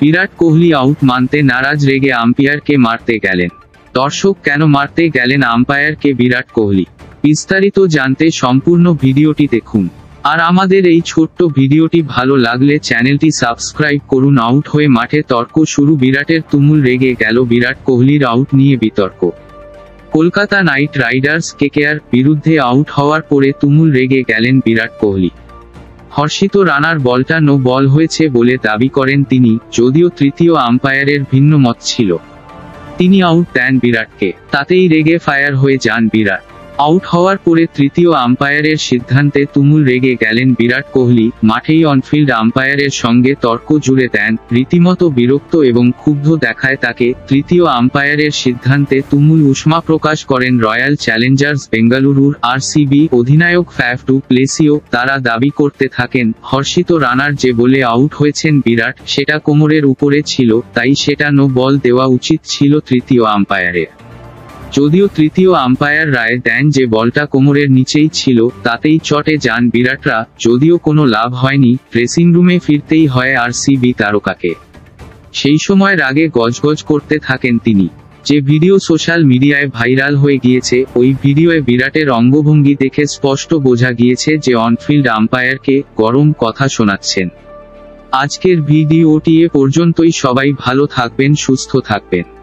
Virat Kohli out মানতে নারাজ, রেগে আম্পায়ারকে মারতে গেলেন। দর্শক, কেন মারতে গেলেন আম্পায়ারকে বিরাট কোহলি? বিস্তারিত জানতে সম্পূর্ণ ভিডিওটি দেখুন। আর আমাদের এই ছোট্ট ভিডিওটি ভালো লাগলে চ্যানেলটি সাবস্ক্রাইব করুন। আউট হয়ে মাঠে তর্ক শুরু, বিরাটের তুমুল, রেগে গেল বিরাট কোহলির আউট নিয়ে বিতর্ক। কলকাতা নাইট রাইডার্স কেকেআর বিরুদ্ধে আউট হওয়ার পরে তুমুল রেগে গেলেন বিরাট কোহলি। হর্ষিত রানার বলটা নো বল হয়েছে বলে দাবি করেন তিনি, যদিও তৃতীয় আম্পায়ারের ভিন্ন মত ছিল। তিনি আউট দেন বিরাটকে, তাতেই রেগে ফায়ার হয়ে যান বিরাট। আউট হওয়ার পরে তৃতীয় আম্পায়ারের সিদ্ধান্তে তুমুল রেগে গেলেন বিরাট কোহলি। মাঠেই অনফিল্ড আম্পায়ারের সঙ্গে তর্ক জুড়ে দেন, রীতিমতো বিরক্ত এবং ক্ষুব্ধ দেখায় তাকে। তৃতীয় আম্পায়ারের সিদ্ধান্তে তুমুল উষ্মা প্রকাশ করেন রয়্যাল চ্যালেঞ্জার্স বেঙ্গালুরুর আরসিবি অধিনায়ক ফ্যাফ ডু প্লেসিও। তারা দাবি করতে থাকেন, হর্ষিত রানার যে বলে আউট হয়েছেন বিরাট, সেটা কোমরের উপরে ছিল, তাই সেটা নো বল দেওয়া উচিত ছিল তৃতীয় আম্পায়ারের। যদিও তৃতীয় আম্পায়ার রায় দেন যে বলটা কোমরের নিচেই ছিল, তাতেই চটে যান বিরাটরা। যদিও কোনো লাভ হয়নি, ড্রেসিং রুমে ফিরতেই হয় আরসিবি তারকাকে। সেই সময় রাগে গজগজ করতে থাকেন তিনি। যে ভিডিও সোশ্যাল মিডিয়ায় ভাইরাল হয়ে গিয়েছে, ওই ভিডিওয়ে বিরাটের অঙ্গভঙ্গি দেখে স্পষ্ট বোঝা গিয়েছে যে অনফিল্ড আম্পায়ারকে গরম কথা শোনাচ্ছেন। আজকের ভিডিওটি এ পর্যন্তই। সবাই ভালো থাকবেন, সুস্থ থাকবেন।